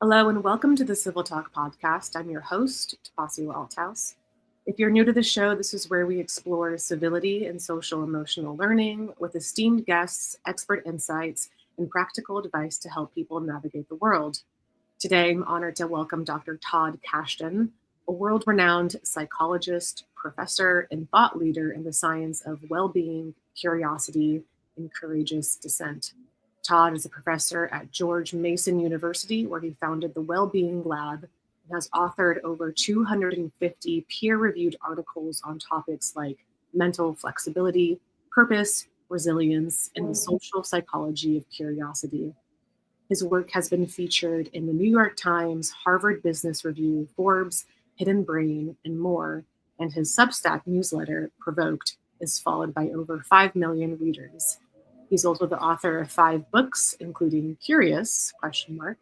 Hello and welcome to the CivilTalk Podcast. I'm your host, Topacio Althaus. If you're new to the show, this is where we explore civility and social emotional learning with esteemed guests, expert insights, and practical advice to help people navigate the world. Today, I'm honored to welcome Dr. Todd Kashdan, a world-renowned psychologist, professor, and thought leader in the science of well-being, curiosity, and courageous dissent. Todd is a professor at George Mason University, where he founded the Wellbeing Lab and has authored over 250 peer-reviewed articles on topics like mental flexibility, purpose, resilience, and the social psychology of curiosity. His work has been featured in the New York Times, Harvard Business Review, Forbes, Hidden Brain, and more, and his Substack newsletter, Provoked, is followed by over 5 million readers. He's also the author of 5 books, including Curious, ? The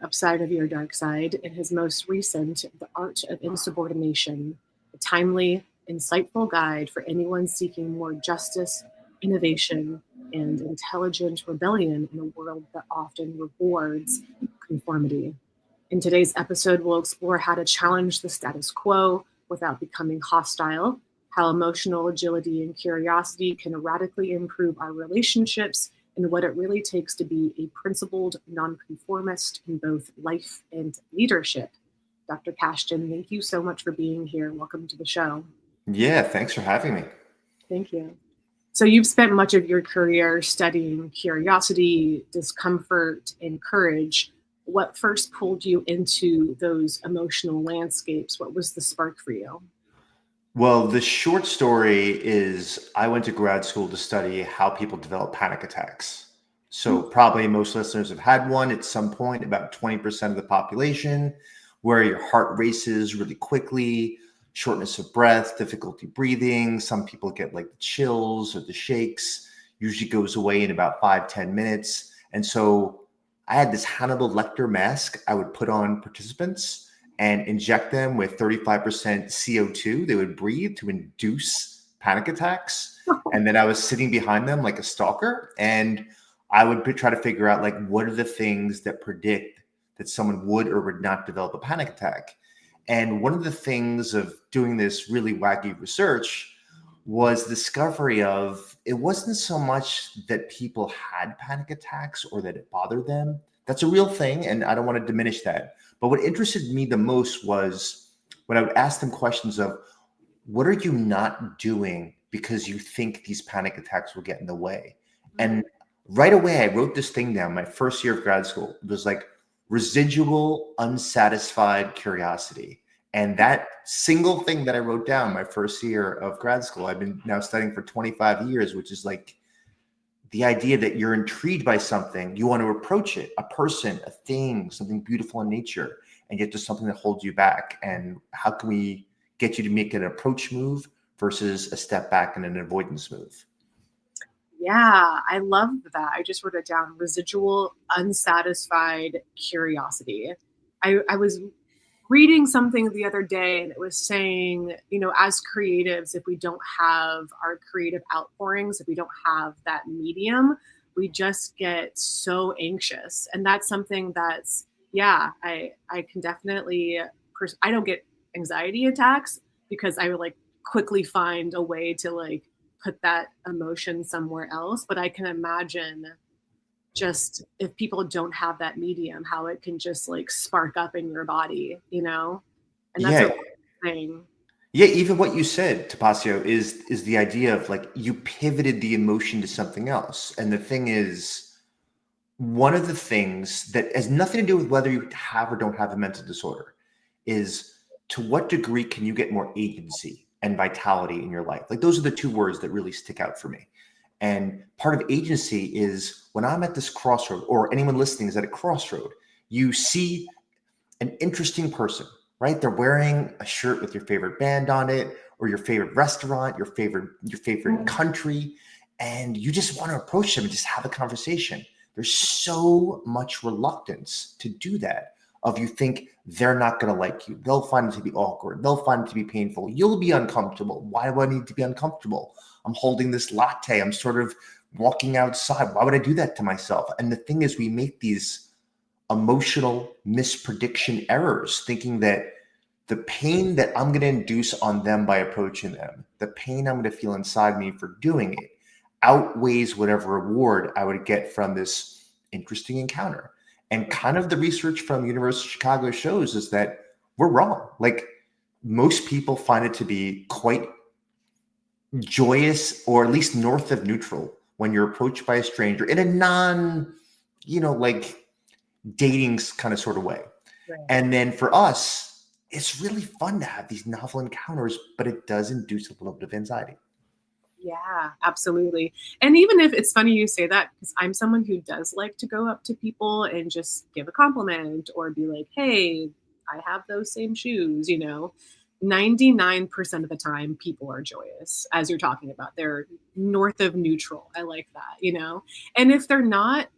Upside of Your Dark Side, and his most recent, The Art of Insubordination, a timely, insightful guide for anyone seeking more justice, innovation, and intelligent rebellion in a world that often rewards conformity. In today's episode, we'll explore how to challenge the status quo without becoming hostile, how emotional agility and curiosity can radically improve our relationships, and what it really takes to be a principled nonconformist in both life and leadership. Dr. Kashdan, thank you so much for being here. Welcome to the show. Yeah, thanks for having me. Thank you. So you've spent much of your career studying curiosity, discomfort, and courage. What first pulled you into those emotional landscapes? What was the spark for you? Well, the short story is I went to grad school to study how people develop panic attacks. So probably most listeners have had one at some point, about 20% of the population, where your heart races really quickly, shortness of breath, difficulty breathing. Some people get like the chills or the shakes, usually goes away in about 5-10 minutes. And so I had this Hannibal Lecter mask I would put on participants and inject them with 35% CO2 they would breathe to induce panic attacks. And then I was sitting behind them like a stalker, and I would try to figure out like, what are the things that predict that someone would or would not develop a panic attack? And one of the things of doing this really wacky research was the discovery of it wasn't so much that people had panic attacks or that it bothered them. That's a real thing, and I don't want to diminish that. But what interested me the most was when I would ask them questions of, what are you not doing because you think these panic attacks will get in the way? And right away, I wrote this thing down. My first year of grad school, it was like residual unsatisfied curiosity. And that single thing that I wrote down my first year of grad school, I've been now studying for 25 years, which is like the idea that you're intrigued by something, you want to approach it, a person, a thing, something beautiful in nature, and yet there's something that holds you back. And how can we get you to make an approach move versus a step back and an avoidance move? Yeah, I love that. I just wrote it down, residual unsatisfied curiosity. I was reading something the other day, and it was saying, as creatives, if we don't have our creative outpourings, if we don't have that medium, we just get so anxious. And that's something that's, I can definitely, I don't get anxiety attacks because I would like quickly find a way to like put that emotion somewhere else. But I can imagine just if people don't have that medium, how it can just like spark up in your body, and that's a thing. Yeah, even what you said, Topacio, is the idea of like you pivoted the emotion to something else. And the thing is, one of the things that has nothing to do with whether you have or don't have a mental disorder is to what degree can you get more agency and vitality in your life? Like those are the 2 words that really stick out for me. And part of agency is when I'm at this crossroad, or anyone listening is at a crossroad, you see an interesting person, right? They're wearing a shirt with your favorite band on it, or your favorite restaurant, your favorite country, and you just want to approach them and just have a conversation. There's so much reluctance to do that. Of you think they're not going to like you. They'll find it to be awkward. They'll find it to be painful. You'll be uncomfortable. Why do I need to be uncomfortable? I'm holding this latte. I'm sort of walking outside. Why would I do that to myself? And the thing is, we make these emotional misprediction errors, thinking that the pain that I'm going to induce on them by approaching them, the pain I'm going to feel inside me for doing it, outweighs whatever reward I would get from this interesting encounter. And kind of the research from University of Chicago shows is that we're wrong. Like, most people find it to be quite joyous, or at least north of neutral, when you're approached by a stranger in a non, like dating kind of sort of way. Right. And then for us, it's really fun to have these novel encounters, but it does induce a little bit of anxiety. Yeah, absolutely. And even if it's funny you say that, because I'm someone who does like to go up to people and just give a compliment or be like, hey, I have those same shoes, 99% of the time people are joyous, as you're talking about. They're north of neutral. I like that, And if they're not,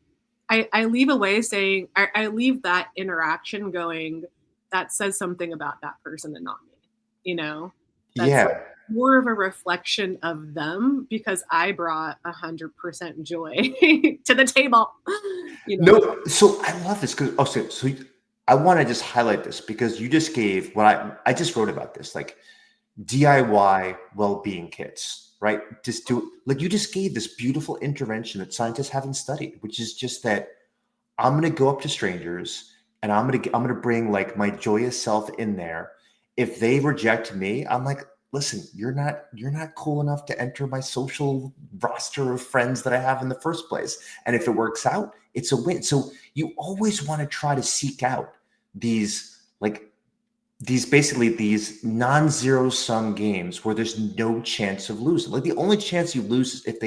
I leave away saying, I leave that interaction going, that says something about that person and not me, That's Yeah. like more of a reflection of them, because I brought 100% joy to the table. No, so I love this because so I want to just highlight this because you just gave what I just wrote about this, like DIY well-being kits, right? Just you just gave this beautiful intervention that scientists haven't studied, which is just that I'm going to go up to strangers and I'm going to bring like my joyous self in there. If they reject me, I'm like, listen, you're not cool enough to enter my social roster of friends that I have in the first place. And if it works out, it's a win. So you always want to try to seek out these basically these non-zero sum games where there's no chance of losing. Like, the only chance you lose is if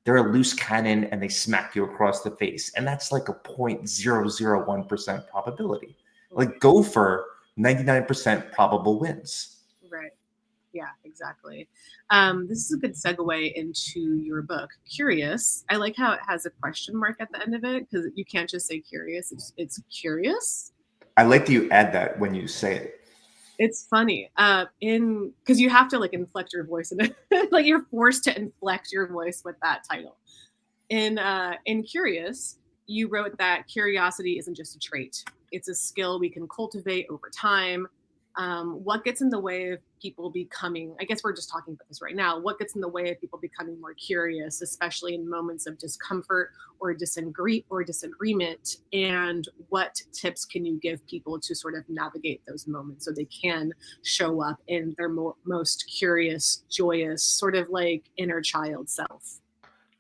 they're a loose cannon and they smack you across the face. And that's like a 0.001% probability. Like, go for 99% probable wins. Right. Yeah, exactly. This is a good segue into your book, Curious. I like how it has a question mark at the end of it, because you can't just say curious. It's curious. I like that you add that when you say it. It's funny. Because you have to like inflect your voice, and like you're forced to inflect your voice with that title. In Curious, you wrote that curiosity isn't just a trait; it's a skill we can cultivate over time. What gets in the way of people becoming, I guess we're just talking about this right now, what gets in the way of people becoming more curious, especially in moments of discomfort or disagreement? And what tips can you give people to sort of navigate those moments so they can show up in their most curious, joyous, sort of like inner child self?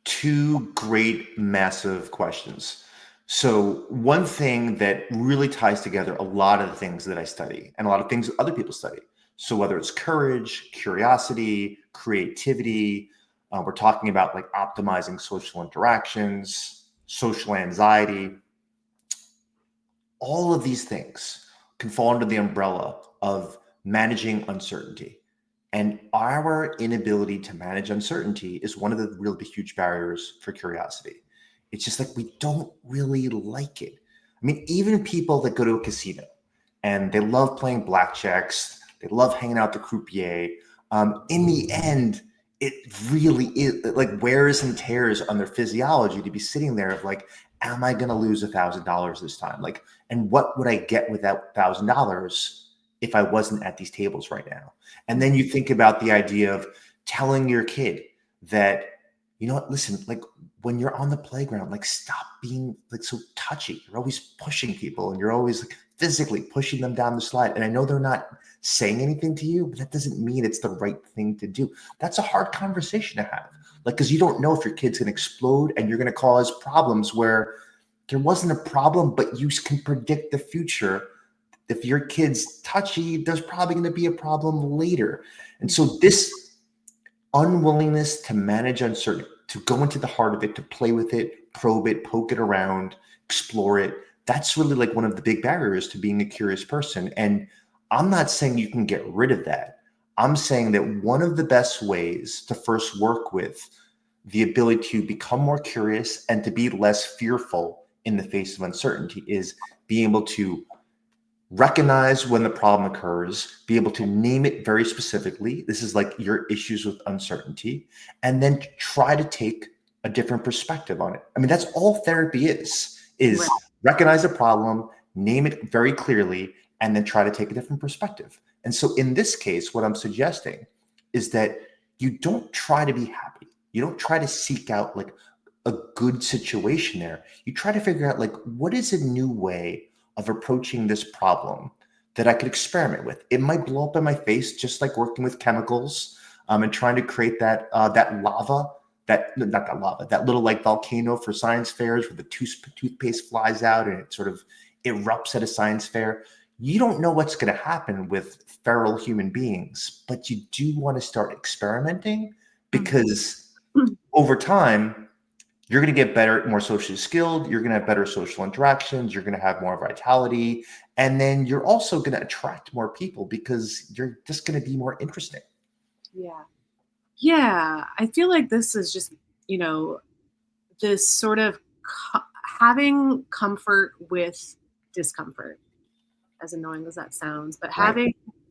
Two great, massive questions. So one thing that really ties together a lot of the things that I study and a lot of things other people study. So whether it's courage, curiosity, creativity, we're talking about like optimizing social interactions, social anxiety, all of these things can fall under the umbrella of managing uncertainty. And our inability to manage uncertainty is one of the really huge barriers for curiosity. It's just like, we don't really like it. I mean, even people that go to a casino and they love playing blackjacks, they love hanging out the croupier. In the end, it really is like wears and tears on their physiology to be sitting there of like, am I going to lose $1,000 this time? Like, and what would I get with that $1,000 if I wasn't at these tables right now? And then you think about the idea of telling your kid that, you know what, listen, like when you're on the playground, like stop being like so touchy. You're always pushing people and you're always like physically pushing them down the slide. And I know they're not saying anything to you, but that doesn't mean it's the right thing to do. That's a hard conversation to have. Like, because you don't know if your kid's going to explode and you're going to cause problems where there wasn't a problem, but you can predict the future. If your kid's touchy, there's probably going to be a problem later. And so this unwillingness to manage uncertainty, to go into the heart of it, to play with it, probe it, poke it around, explore it, that's really like one of the big barriers to being a curious person. And I'm not saying you can get rid of that. I'm saying that one of the best ways to first work with the ability to become more curious and to be less fearful in the face of uncertainty is being able to recognize when the problem occurs, be able to name it very specifically. This is like your issues with uncertainty, and then try to take a different perspective on it. I mean, that's all therapy is Right. recognize a problem, name it very clearly, and then try to take a different perspective. And so in this case, what I'm suggesting is that you don't try to be happy. You don't try to seek out like a good situation there. You try to figure out like, what is a new way of approaching this problem that I could experiment with? It might blow up in my face, just like working with chemicals and trying to create that lava, that little like volcano for science fairs where the toothpaste flies out and it sort of erupts at a science fair. You don't know what's going to happen with feral human beings, but you do want to start experimenting because over time, you're going to get better, more socially skilled. You're going to have better social interactions. You're going to have more vitality. And then you're also going to attract more people because you're just going to be more interesting. Yeah. Yeah. I feel like this is just, this sort of having comfort with discomfort, as annoying as that sounds, but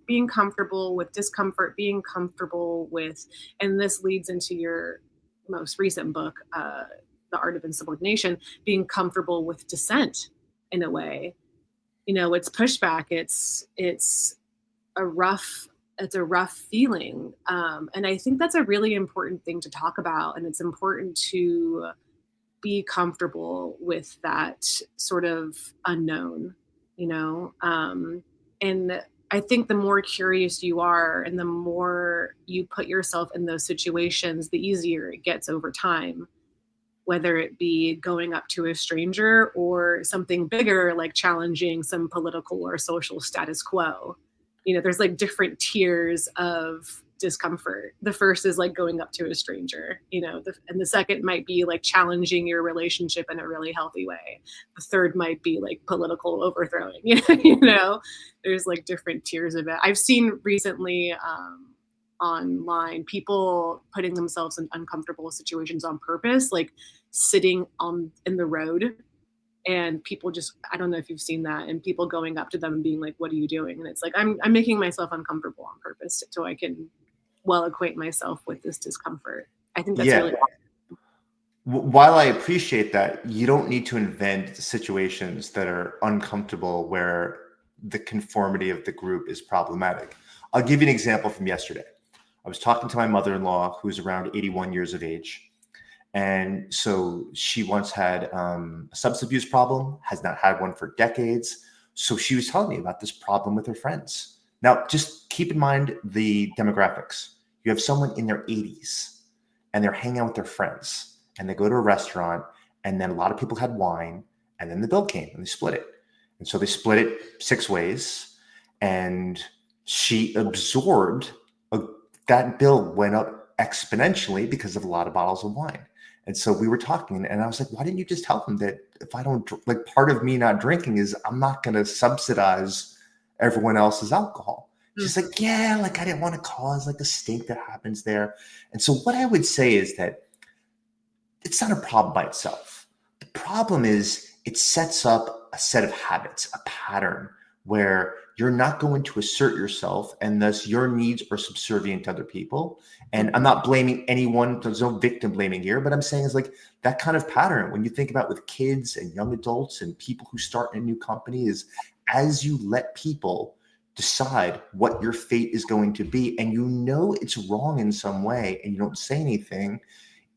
being comfortable with discomfort, being comfortable with, and this leads into your most recent book, The Art of Insubordination, being comfortable with dissent in a way. It's pushback. It's a rough feeling. And I think that's a really important thing to talk about. And it's important to be comfortable with that sort of unknown, and I think the more curious you are and the more you put yourself in those situations, the easier it gets over time, whether it be going up to a stranger or something bigger, like challenging some political or social status quo. There's like different tiers of discomfort. The first is like going up to a stranger, and the second might be like challenging your relationship in a really healthy way. The third might be like political overthrowing, there's like different tiers of it. I've seen recently online people putting themselves in uncomfortable situations on purpose, like sitting in the road. And people just, I don't know if you've seen that, and people going up to them and being like, what are you doing? And it's like, I'm making myself uncomfortable on purpose so I can well acquaint myself with this discomfort. I think that's really While I appreciate that, you don't need to invent situations that are uncomfortable where the conformity of the group is problematic. I'll give you an example from yesterday. I was talking to my mother-in-law, who's around 81 years of age. And so she once had a substance abuse problem, has not had one for decades. So she was telling me about this problem with her friends. Now, just keep in mind the demographics. You have someone in their 80s and they're hanging out with their friends and they go to a restaurant and then a lot of people had wine and then the bill came and they split it. And so they split it 6 ways and she absorbed that bill went up exponentially because of a lot of bottles of wine. And so we were talking and I was like, why didn't you just tell them that if I don't, like part of me not drinking is I'm not going to subsidize everyone else's alcohol. She's like, yeah, like I didn't want to cause like a stink that happens there. And so what I would say is that it's not a problem by itself. The problem is it sets up a set of habits, a pattern where you're not going to assert yourself and thus your needs are subservient to other people. And I'm not blaming anyone. There's no victim blaming here, but I'm saying is like that kind of pattern when you think about with kids and young adults and people who start in a new company is as you let people decide what your fate is going to be and it's wrong in some way and you don't say anything,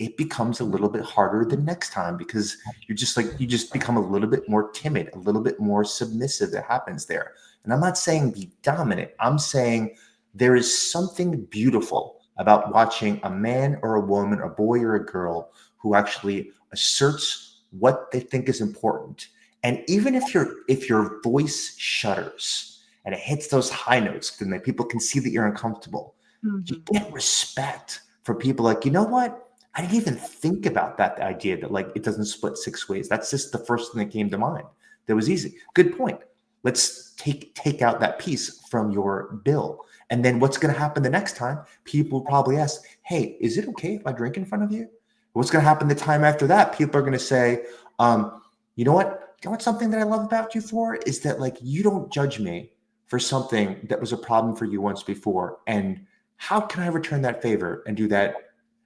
it becomes a little bit harder the next time because you just become a little bit more timid, a little bit more submissive that happens there. And I'm not saying be dominant. I'm saying there is something beautiful about watching a man or a woman, a boy or a girl who actually asserts what they think is important. And even if your voice shudders and it hits those high notes, then people can see that you're uncomfortable. You get respect for people like, you know what? I didn't even think about that idea that like it doesn't split 6 ways. That's just the first thing that came to mind. That was easy. Good point. Let's take out that piece from your bill. And then what's going to happen the next time? People will probably ask, hey, is it okay if I drink in front of you? What's going to happen the time after that? People are going to say, you know what? You know what something that I love about you for is that like you don't judge me for something that was a problem for you once before. And how can I return that favor and do that,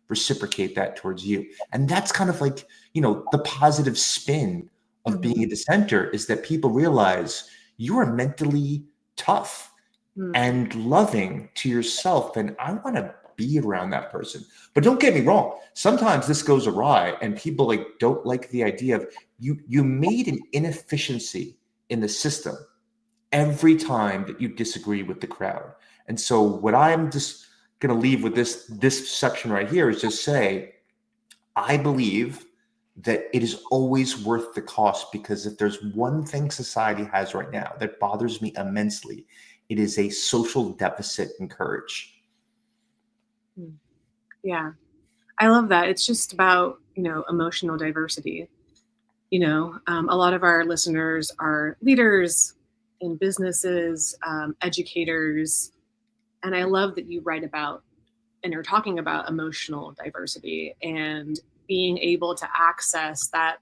reciprocate that towards you? And that's kind of like, the positive spin of being a dissenter is that people realize you are mentally tough and loving to yourself. And I want to be around that person. But don't get me wrong. Sometimes this goes awry and people don't like the idea of you made an inefficiency in the system every time that you disagree with the crowd. And so what I'm just going to leave with this section right here is just say, I believe that it is always worth the cost, because if there's one thing society has right now that bothers me immensely, it is a social deficit in courage. Yeah, I love that. It's just about, emotional diversity. A lot of our listeners are leaders in businesses, educators, and I love that you write about and you're talking about emotional diversity and being able to access that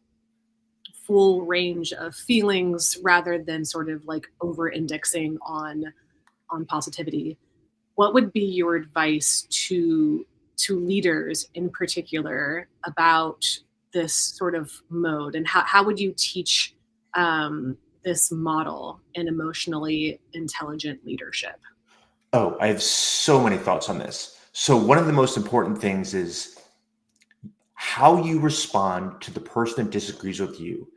full range of feelings rather than sort of like over indexing on positivity. What would be your advice to leaders in particular about this sort of mode, and how would you teach this model in emotionally intelligent leadership? Oh, I have so many thoughts on this. So one of the most important things is how you respond to the person that disagrees with you.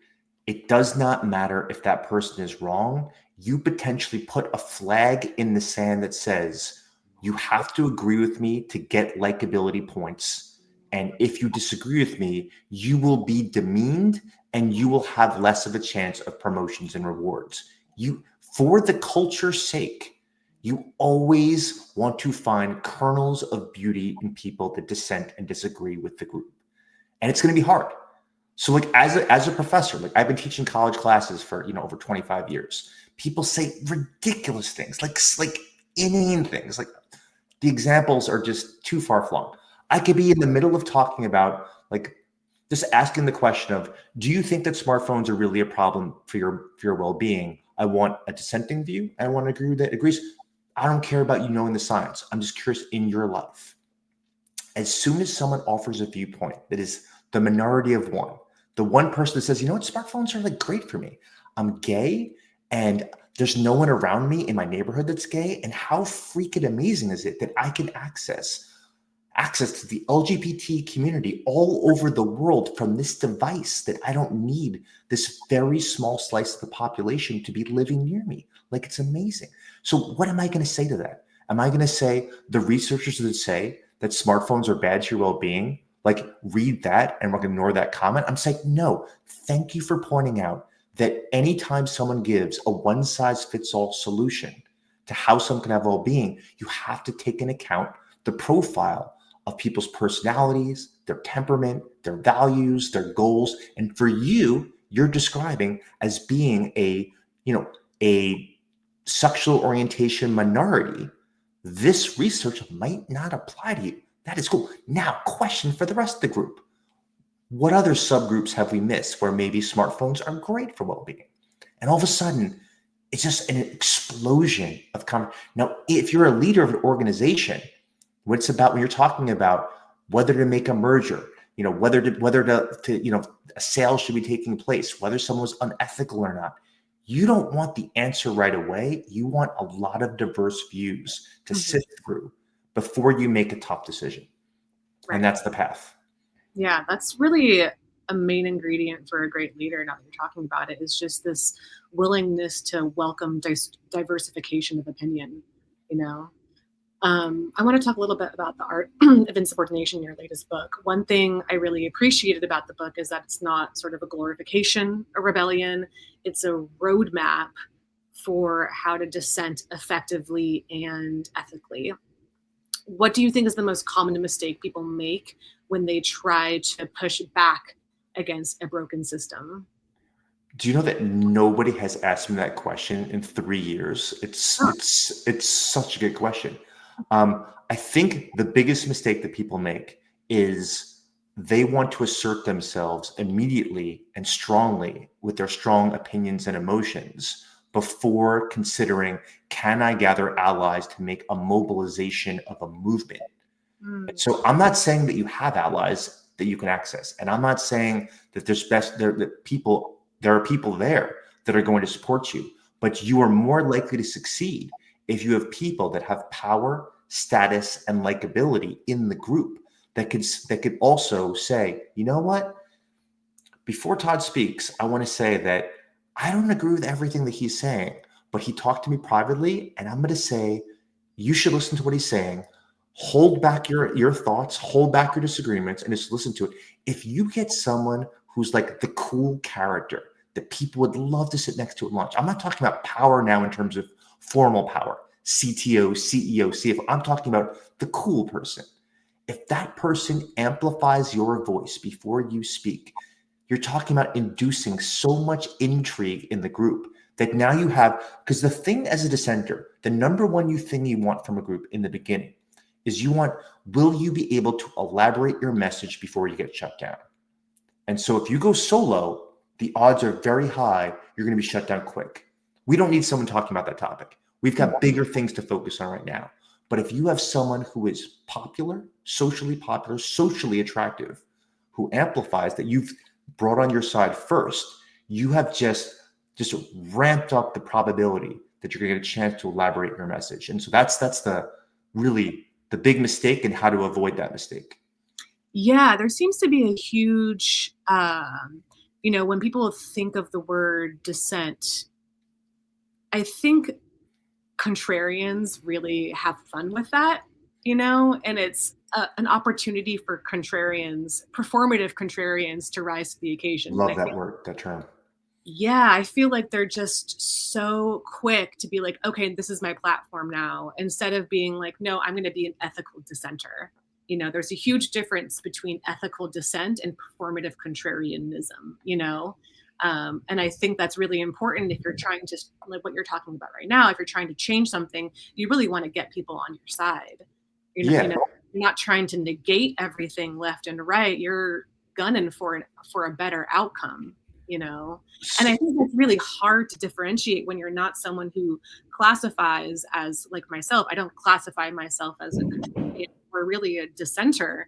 It does not matter if that person is wrong. You potentially put a flag in the sand that says, you have to agree with me to get likability points. And if you disagree with me, you will be demeaned and you will have less of a chance of promotions and rewards. For the culture's sake, you always want to find kernels of beauty in people that dissent and disagree with the group. And it's going to be hard. So as a professor, I've been teaching college classes for, over 25 years. People say ridiculous things, like inane things. Like the examples are just too far flung. I could be in the middle of talking about just asking the question of, do you think that smartphones are really a problem for your well-being? I want a dissenting view. I want to agree that agrees. I don't care about you knowing the science. I'm just curious in your life. As soon as someone offers a viewpoint that is the minority of one, the one person that says, smartphones are great for me. I'm gay and there's no one around me in my neighborhood that's gay. And how freaking amazing is it that I can access to the LGBT community all over the world from this device, that I don't need this very small slice of the population to be living near me. It's amazing. So what am I going to say to that? Am I going to say the researchers that say that smartphones are bad to your well-being, read that and we're going to ignore that comment? I'm saying, no, thank you for pointing out that anytime someone gives a one-size-fits-all solution to how someone can have well-being, you have to take into account the profile of people's personalities, their temperament, their values, their goals. And for you're describing as being a sexual orientation minority. This research might not apply to you. That is cool. Now, question for the rest of the group. What other subgroups have we missed where maybe smartphones are great for well-being? And all of a sudden, it's just an explosion of Now, if you're a leader of an organization, what it's about when you're talking about whether to make a merger, whether to a sale should be taking place, whether someone was unethical or not, you don't want the answer right away. You want a lot of diverse views to sift through before you make a tough decision. Right. And that's the path. Yeah, that's really a main ingredient for a great leader. Now that you're talking about it, is just this willingness to welcome diversification of opinion. I want to talk a little bit about the Art of Insubordination, your latest book. One thing I really appreciated about the book is that it's not sort of a glorification of rebellion. It's a roadmap for how to dissent effectively and ethically. What do you think is the most common mistake people make when they try to push back against a broken system? Do you know that nobody has asked me that question in 3 years? It's such a good question. I think the biggest mistake that people make is they want to assert themselves immediately and strongly with their strong opinions and emotions before considering, can I gather allies to make a mobilization of a movement? So I'm not saying that you have allies that you can access. And I'm not saying that that people There are people there that are going to support you, but you are more likely to succeed if you have people that have power, status, and likability in the group that could also say, you know what? Before Todd speaks, I want to say that I don't agree with everything that he's saying, but he talked to me privately, and I'm going to say, you should listen to what he's saying. Hold back your thoughts, hold back your disagreements, and just listen to it. If you get someone who's like the cool character that people would love to sit next to at lunch, I'm not talking about power now in terms of formal power, CTO, CEO, CFO. I'm talking about the cool person. If that person amplifies your voice before you speak, you're talking about inducing so much intrigue in the group that now you have, because the thing as a dissenter, the number one thing you want from a group in the beginning is will you be able to elaborate your message before you get shut down? And so if you go solo, the odds are very high you're going to be shut down quick. We don't need someone talking about that topic. We've got bigger things to focus on right now. But if you have someone who is popular, socially attractive, who amplifies that you've brought on your side first, you have just ramped up the probability that you're going to get a chance to elaborate your message. And so that's the big mistake and how to avoid that mistake. Yeah, there seems to be a huge, when people think of the word dissent, I think contrarians really have fun with that, and it's an opportunity for performative contrarians to rise to the occasion. Love that term. Yeah, I feel like they're just so quick to be like, okay, this is my platform now, instead of being like, no, I'm going to be an ethical dissenter. There's a huge difference between ethical dissent and performative contrarianism, and I think that's really important if you're trying to, like what you're talking about right now, if you're trying to change something, you really want to get people on your side. You're not trying to negate everything left and right. You're gunning for a better outcome, and I think that's really hard to differentiate when you're not someone who classifies as, like myself. I don't classify myself as a contrarian or really a dissenter.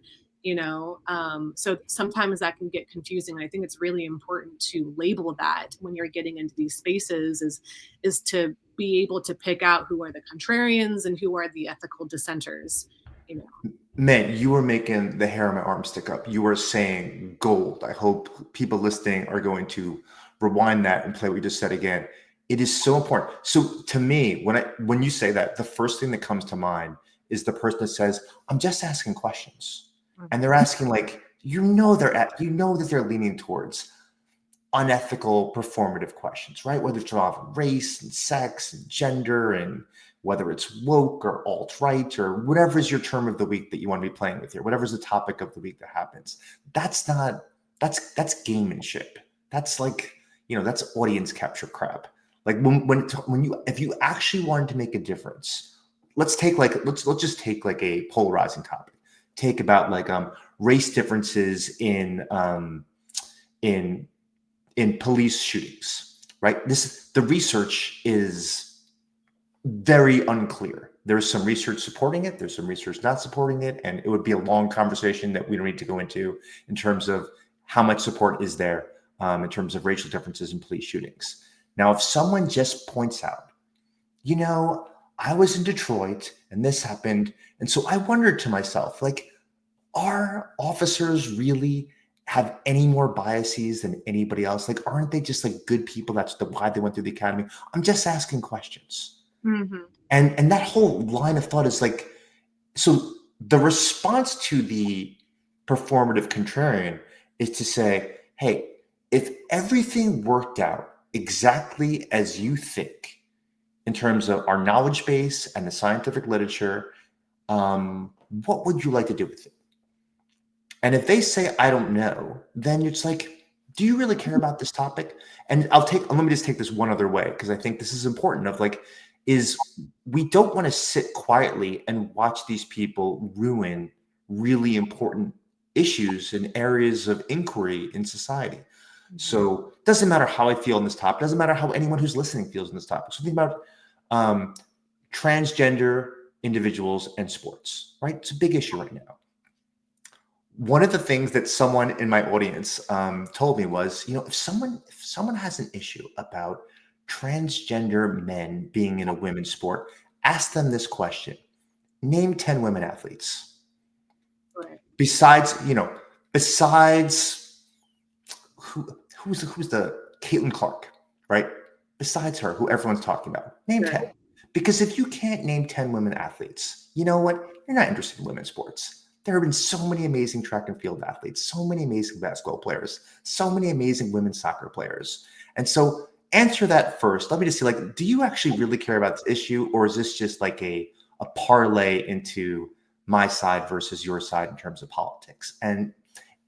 So sometimes that can get confusing. I think it's really important to label that when you're getting into these spaces is to be able to pick out who are the contrarians and who are the ethical dissenters. Man, you were making the hair on my arm stick up. You were saying gold. I hope people listening are going to rewind that and play what you just said again. It is so important. So to me, when you say that, the first thing that comes to mind is the person that says, I'm just asking questions. And they're asking that they're leaning towards unethical performative questions, right? Whether it's about race and sex and gender, and whether it's woke or alt-right or whatever is your term of the week that you want to be playing with here, whatever's the topic of the week that happens. That's gamemanship. That's that's audience capture crap. Like if you actually wanted to make a difference, let's just take like a polarizing topic. Take about race differences in police shootings, right? The research is very unclear. There's some research supporting it. There's some research not supporting it. And it would be a long conversation that we don't need to go into in terms of how much support is there in terms of racial differences in police shootings. Now, if someone just points out, I was in Detroit and this happened. And so I wondered to myself, are officers really have any more biases than anybody else? Aren't they just good people? That's why they went through the academy. I'm just asking questions. Mm-hmm. And that whole line of thought is so the response to the performative contrarian is to say, hey, if everything worked out exactly as you think in terms of our knowledge base and the scientific literature, what would you like to do with it? And if they say, I don't know, then it's do you really care about this topic? And let me just take this one other way, because I think this is important is we don't want to sit quietly and watch these people ruin really important issues and areas of inquiry in society. Mm-hmm. So it doesn't matter how I feel on this topic. It doesn't matter how anyone who's listening feels on this topic. So think about transgender individuals and sports, right? It's a big issue right now. One of the things that someone in my audience told me was, if someone has an issue about transgender men being in a women's sport, ask them this question: name 10 women athletes. Right. Besides who's the Caitlin Clark, right? Besides her, who everyone's talking about, name 10. Because if you can't name 10 women athletes, you know what? You're not interested in women's sports. There have been so many amazing track and field athletes, so many amazing basketball players, so many amazing women's soccer players. And so answer that first. Let me just see, do you actually really care about this issue? Or is this just like a parlay into my side versus your side in terms of politics? And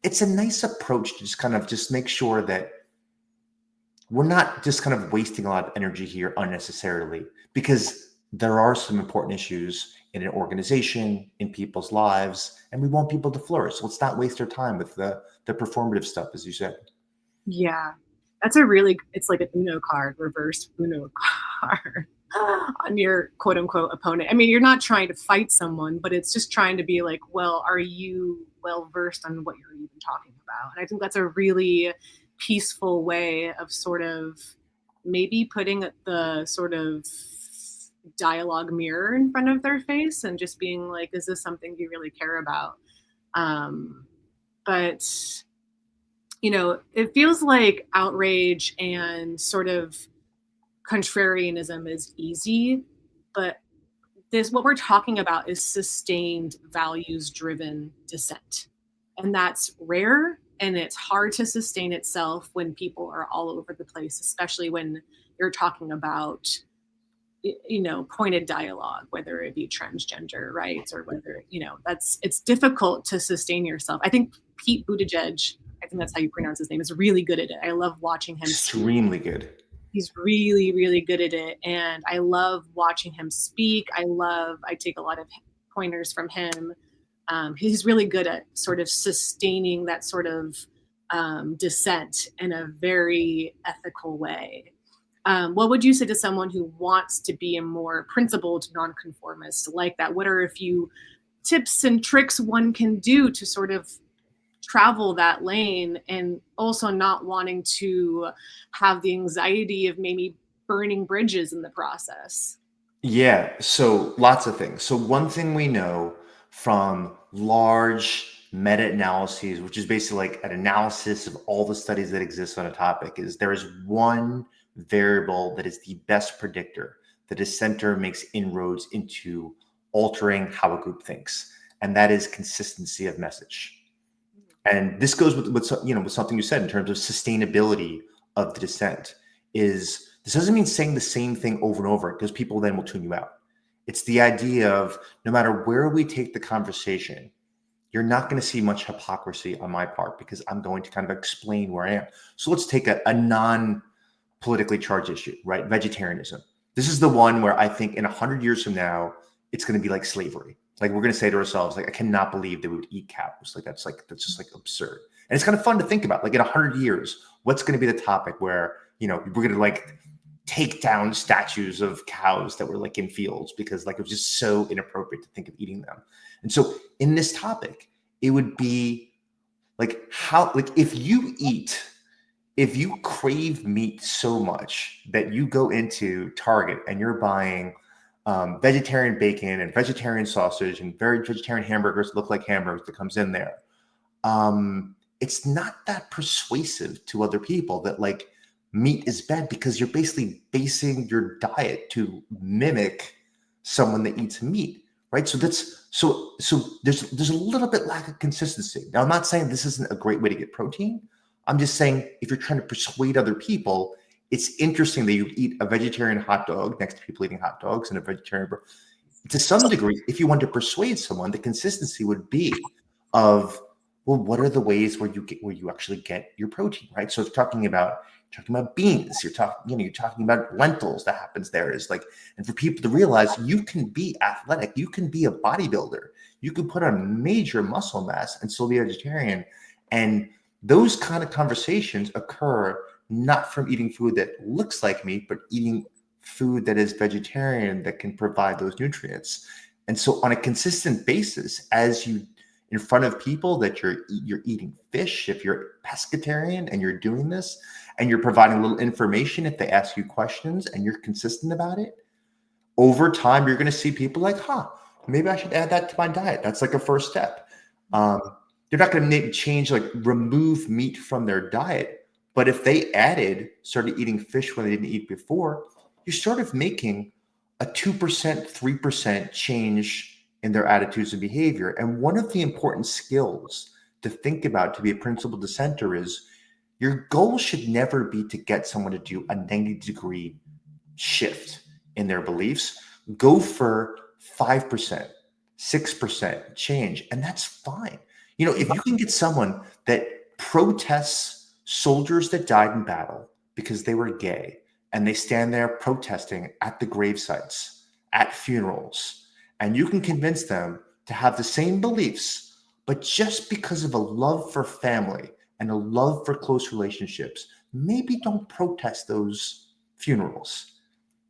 it's a nice approach to just make sure that we're not just kind of wasting a lot of energy here unnecessarily, because there are some important issues in an organization, in people's lives, and we want people to flourish. So let's not waste our time with the performative stuff, as you said. Yeah, it's like an Uno card, reverse Uno card on your quote unquote opponent. I mean, you're not trying to fight someone, but it's just trying to be like, well, are you well versed on what you're even talking about? And I think that's a really peaceful way of sort of maybe putting the sort of dialogue mirror in front of their face and just being like, is this something you really care about? But it feels like outrage and sort of contrarianism is easy, but what we're talking about is sustained values driven dissent. And that's rare, and it's hard to sustain itself when people are all over the place, especially when you're talking about pointed dialogue, whether it be transgender rights or whether it's difficult to sustain yourself. I think Pete Buttigieg, I think that's how you pronounce his name, is really good at it. I love watching him extremely speak. Good. He's really, really good at it. And I love watching him speak. I take a lot of pointers from him. He's really good at sort of sustaining that sort of dissent in a very ethical way. What would you say to someone who wants to be a more principled nonconformist like that? What are a few tips and tricks one can do to sort of travel that lane and also not wanting to have the anxiety of maybe burning bridges in the process? Yeah, so lots of things. So one thing we know from large meta-analyses, which is basically like an analysis of all the studies that exist on a topic, is there is one variable that is the best predictor that a center makes inroads into altering how a group thinks, and that is consistency of message. And this goes with something you said in terms of sustainability of the dissent. This doesn't mean saying the same thing over and over, because people then will tune you out. It's the idea of no matter where we take the conversation, you're not going to see much hypocrisy on my part, because I'm going to kind of explain where I am. So let's take a non-politically charged issue, right? Vegetarianism. This is the one where I think in 100 years from now, it's going to be like slavery. Like we're going to say to ourselves, like, I cannot believe they would eat cows. That's just like absurd. And it's kind of fun to think about, like in 100 years, what's going to be the topic where, we're going to like take down statues of cows that were like in fields because like it was just so inappropriate to think of eating them. And so in this topic, it would be like if you crave meat so much that you go into Target and you're buying vegetarian bacon and vegetarian sausage and vegetarian hamburgers that look like hamburgers that comes in there. It's not that persuasive to other people that like meat is bad, because you're basically basing your diet to mimic someone that eats meat, right? So there's a little bit lack of consistency. Now, I'm not saying this isn't a great way to get protein. I'm just saying if you're trying to persuade other people, it's interesting that you eat a vegetarian hot dog next to people eating hot dogs and a vegetarian. To some degree, if you want to persuade someone, the consistency would be of, well, what are the ways where you actually get your protein, right? So if you're talking about beans, you're talking about lentils, that happens there is like, and for people to realize you can be athletic, you can be a bodybuilder, you can put on major muscle mass and still be a vegetarian. And those kind of conversations occur not from eating food that looks like meat, but eating food that is vegetarian that can provide those nutrients. And so on a consistent basis, as you in front of people that you're eating fish, if you're pescatarian and you're doing this, and you're providing a little information if they ask you questions and you're consistent about it, over time, you're going to see people like, maybe I should add that to my diet. That's like a first step. You're not going to change, like remove meat from their diet. But if they started eating fish when they didn't eat before, you're sort of making a 2%, 3% change in their attitudes and behavior. And one of the important skills to think about to be a principled dissenter is your goal should never be to get someone to do a 90-degree shift in their beliefs. Go for 5%, 6% change, and that's fine. If you can get someone that protests soldiers that died in battle because they were gay, and they stand there protesting at the grave sites, at funerals, and you can convince them to have the same beliefs, but just because of a love for family and a love for close relationships, maybe don't protest those funerals.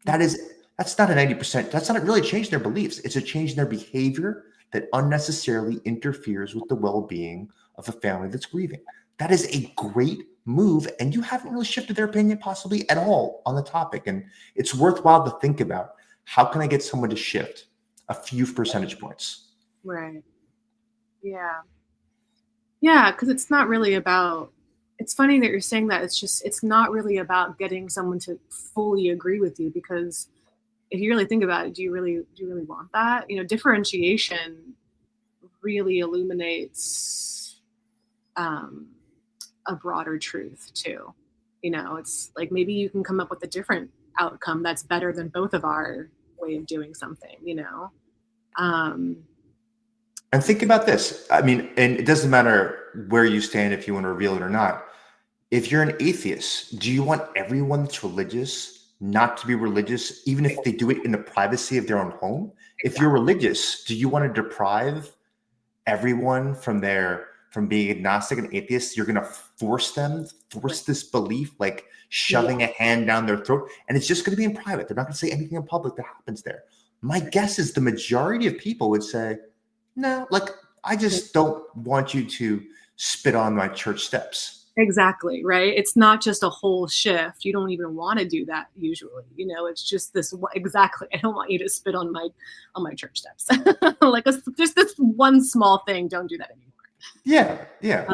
That's not a 90%. That's not really a change in their beliefs. It's a change in their behavior that unnecessarily interferes with the well-being of a family that's grieving. That is a great move, and you haven't really shifted their opinion possibly at all on the topic. And it's worthwhile to think about, how can I get someone to shift a few percentage points? Right. Yeah. Yeah, because it's not really about, it's funny that you're saying that. It's not really about getting someone to fully agree with you, because if you really think about it, do you really want that? Differentiation really illuminates a broader truth too. It's like, maybe you can come up with a different outcome that's better than both of our way of doing something, And think about this. I mean, and it doesn't matter where you stand, if you want to reveal it or not. If you're an atheist, do you want everyone that's religious not to be religious, even if they do it in the privacy of their own home? If you're religious, do you want to deprive everyone from being agnostic and atheist? You're going to force this belief, like shoving a hand down their throat, and it's just going to be in private. They're not going to say anything in public that happens there. My guess is the majority of people would say, no, like, I just don't want you to spit on my church steps. Exactly, right? It's not just a whole shift. You don't even want to do that usually. It's just this, exactly. I don't want you to spit on my church steps. Like, just this one small thing. Don't do that anymore. Yeah.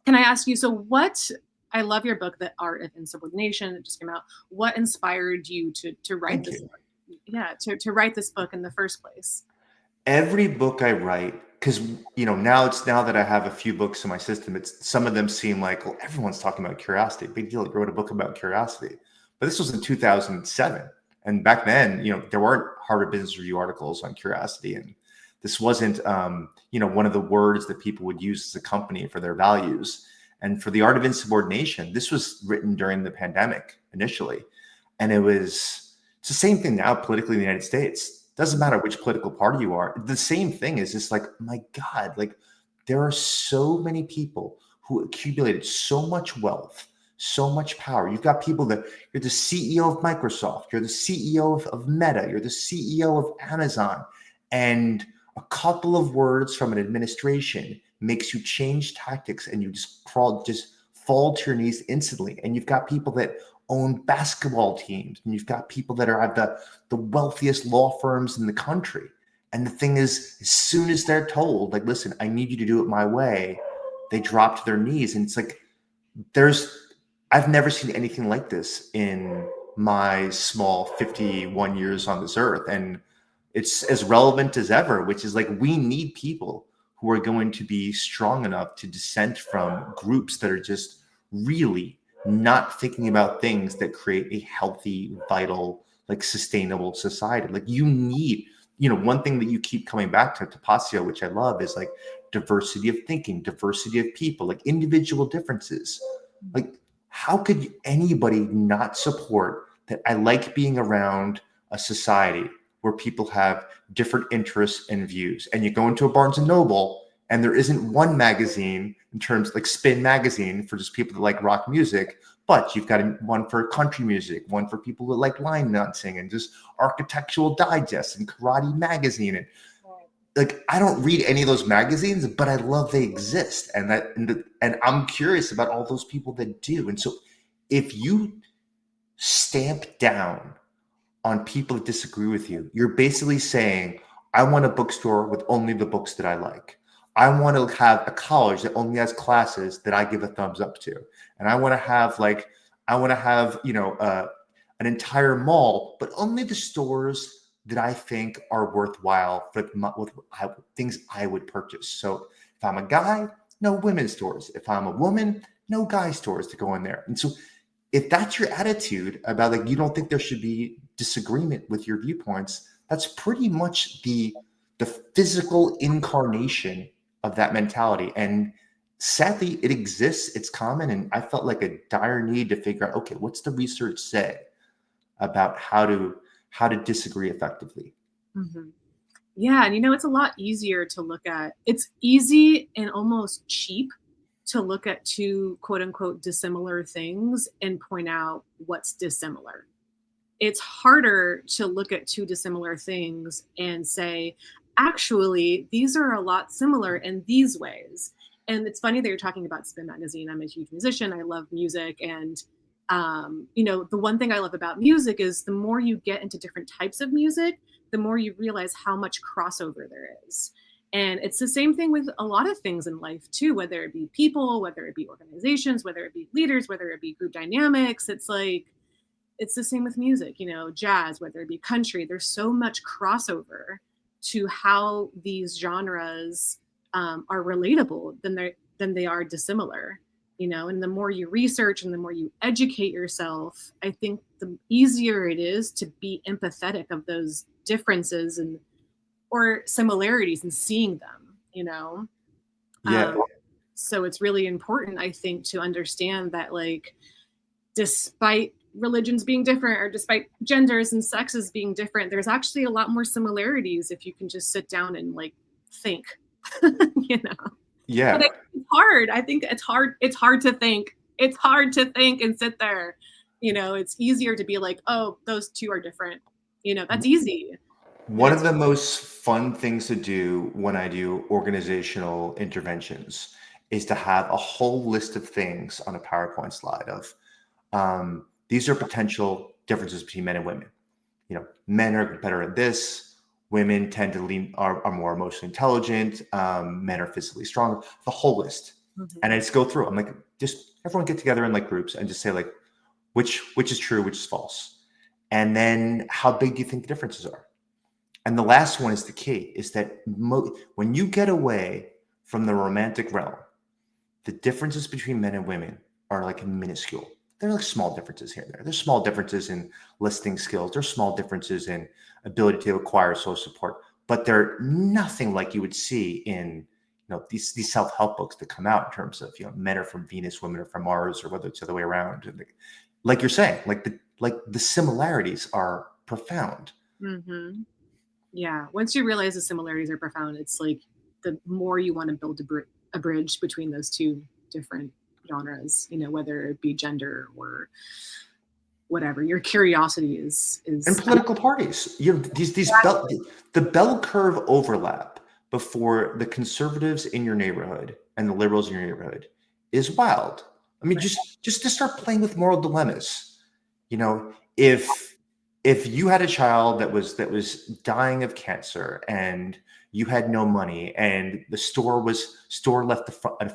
Can I ask you? So, I love your book, The Art of Insubordination. It just came out. What inspired you to write this book? Yeah, to write this book in the first place. Every book I write, because now that I have a few books in my system, some of them seem like, well, everyone's talking about curiosity. Big deal. You wrote a book about curiosity. But this was in 2007. And back then, there weren't Harvard Business Review articles on curiosity. And this wasn't, one of the words that people would use as a company for their values. And for The Art of Insubordination, this was written during the pandemic initially. And it's the same thing now politically in the United States. Doesn't matter which political party you are. The same thing is just like, my God, like, there are so many people who accumulated so much wealth, so much power. You've got people that you're the CEO of Microsoft, you're the CEO of Meta, you're the CEO of Amazon, and a couple of words from an administration makes you change tactics, and you just fall to your knees instantly. And you've got people that own basketball teams, and you've got people that are at the wealthiest law firms in the country. And the thing is, as soon as they're told, like, listen, I need you to do it my way, they drop to their knees. And it's like, I've never seen anything like this in my small 51 years on this earth. And it's as relevant as ever, which is like, we need people who are going to be strong enough to dissent from groups that are just really not thinking about things that create a healthy, vital, like, sustainable society. Like, you need, one thing that you keep coming back to, Topacio, which I love, is like diversity of thinking, diversity of people, like individual differences. Like, how could anybody not support that? I like being around a society where people have different interests and views. And you go into a Barnes and Noble, and there isn't one magazine in terms like Spin magazine for just people that like rock music, but you've got one for country music, one for people that like line dancing, and just Architectural Digest and Karate Magazine. And like I don't read any of those magazines, but I love they exist, and I'm curious about all those people that do. And so, if you stamp down on people that disagree with you, you're basically saying, I want a bookstore with only the books that I like. I want to have a college that only has classes that I give a thumbs up to, and I want to have an entire mall, but only the stores that I think are worthwhile for things I would purchase. So if I'm a guy, no women's stores. If I'm a woman, no guy stores to go in there. And so if that's your attitude about like you don't think there should be disagreement with your viewpoints, that's pretty much the physical incarnation of that mentality. And sadly, it exists, it's common, and I felt like a dire need to figure out, okay, what's the research say about how to disagree effectively? Mm-hmm. Yeah, and it's a lot easier to look at. It's easy and almost cheap to look at two quote unquote dissimilar things and point out what's dissimilar. It's harder to look at two dissimilar things and say, actually, these are a lot similar in these ways. And it's funny that you're talking about Spin Magazine. I'm a huge musician. I love music. And, the one thing I love about music is the more you get into different types of music, the more you realize how much crossover there is. And it's the same thing with a lot of things in life too, whether it be people, whether it be organizations, whether it be leaders, whether it be group dynamics. It's the same with music, jazz, whether it be country. There's so much crossover to how these genres are relatable than they are dissimilar. And the more you research and the more you educate yourself, I think the easier it is to be empathetic of those differences or similarities and seeing them, Yeah. So it's really important, I think, to understand that, like, despite religions being different or despite genders and sexes being different, there's actually a lot more similarities if you can just sit down and like think, Yeah. But it's hard. I think it's hard. It's hard to think. It's hard to think and sit there. It's easier to be like, oh, those two are different. That's easy. One of the most fun things to do when I do organizational interventions is to have a whole list of things on a PowerPoint slide of these are potential differences between men and women. Men are better at this. Women tend to are more emotionally intelligent. Men are physically strong. The whole list. Mm-hmm. And I just go through. I'm like, just everyone get together in like groups and just say like, which is true, which is false, and then how big do you think the differences are? And the last one is the key, is that when you get away from the romantic realm, the differences between men and women are like minuscule. They're like small differences here and there. There's small differences in listening skills. There's small differences in ability to acquire social support, but they're nothing like you would see in these self-help books that come out in terms of men are from Venus, women are from Mars, or whether it's the other way around. And like you're saying, like the similarities are profound. Mm-hmm. Yeah. Once you realize the similarities are profound, it's like the more you want to build a bridge between those two different genres, whether it be gender or whatever. Your curiosity is and political parties. The bell curve overlap before the conservatives in your neighborhood and the liberals in your neighborhood is wild. I mean, just to start playing with moral dilemmas. If you had a child that was dying of cancer and you had no money and the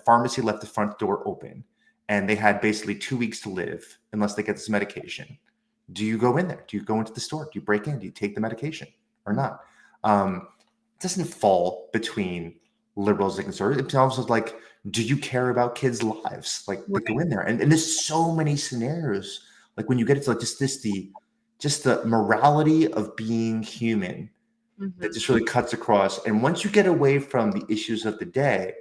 pharmacy left the front door open and they had basically 2 weeks to live unless they get this medication, do you go in there? Do you go into the store? Do you break in? Do you take the medication or not? It doesn't fall between liberals and conservatives. It's also like, do you care about kids' lives? Like, right. They go in there, and there's so many scenarios. Like when you get into like just the morality of being human, mm-hmm. that just really cuts across. And once you get away from the issues of the day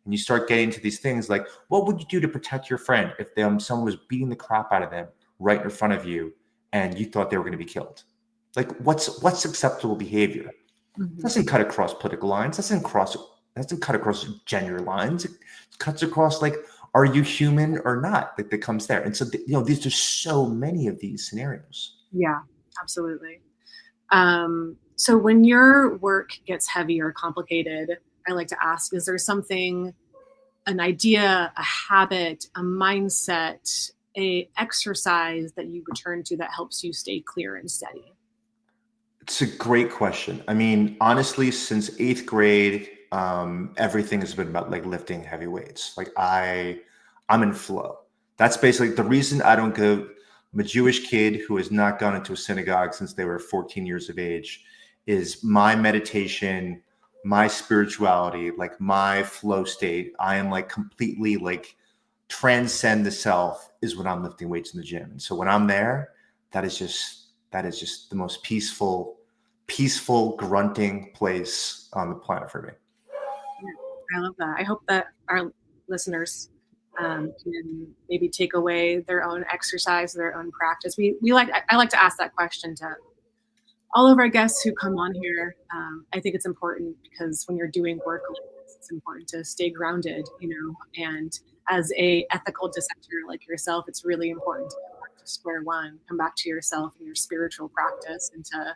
and you start getting into these things like, what would you do to protect your friend if someone was beating the crap out of them right in front of you and you thought they were going to be killed? Like what's acceptable behavior? Mm-hmm. It doesn't cut across political lines. It doesn't cut across gender lines. It cuts across like, are you human or not? Like that comes there. And so, there's so many of these scenarios. Yeah, absolutely. So when your work gets heavy or complicated, I like to ask, is there something, an idea, a habit, a mindset, a exercise that you return to that helps you stay clear and steady? It's a great question. I mean, honestly, since eighth grade, everything has been about like lifting heavy weights. Like I'm in flow. That's basically the reason I don't go. I'm a Jewish kid who has not gone into a synagogue since they were 14 years of age. Is my meditation, my spirituality, like my flow state. I am like completely like transcend the self is when I'm lifting weights in the gym. And so when I'm there, that is just the most peaceful grunting place on the planet for me. Yeah, I love that. I hope that our listeners can maybe take away their own exercise, their own practice. I like to ask that question to all of our guests who come on here. I think it's important because when you're doing work like this, it's important to stay grounded, and as a ethical dissenter like yourself, it's really important to come back to square one, come back to yourself and your spiritual practice, and to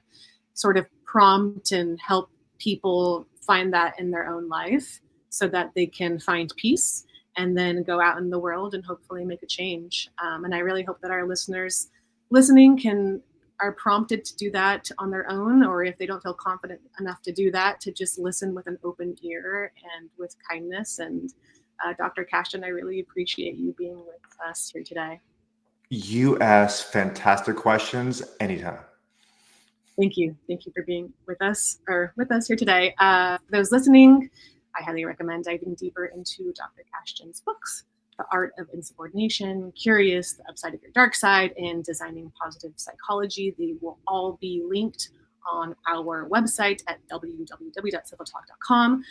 sort of prompt and help people find that in their own life so that they can find peace and then go out in the world and hopefully make a change. And I really hope that our listeners listening are prompted to do that on their own, or if they don't feel confident enough to do that, to just listen with an open ear and with kindness. And Dr. Kashdan, I really appreciate you being with us here today. You ask fantastic questions anytime. Thank you. Thank you for being with us here today. For those listening, I highly recommend diving deeper into Dr. Kashdan's books, The Art of Insubordination, Curious, The Upside of Your Dark Side, and Designing Positive Psychology. They will all be linked on our website at www.civiltalk.com.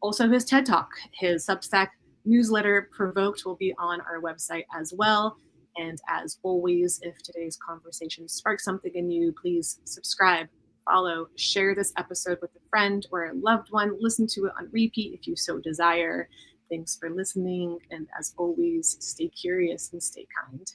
Also, his TED Talk, his Substack newsletter, Provoked, will be on our website as well. And as always, if today's conversation sparks something in you, please subscribe, follow, share this episode with a friend or a loved one. Listen to it on repeat if you so desire. Thanks for listening. And as always, stay curious and stay kind.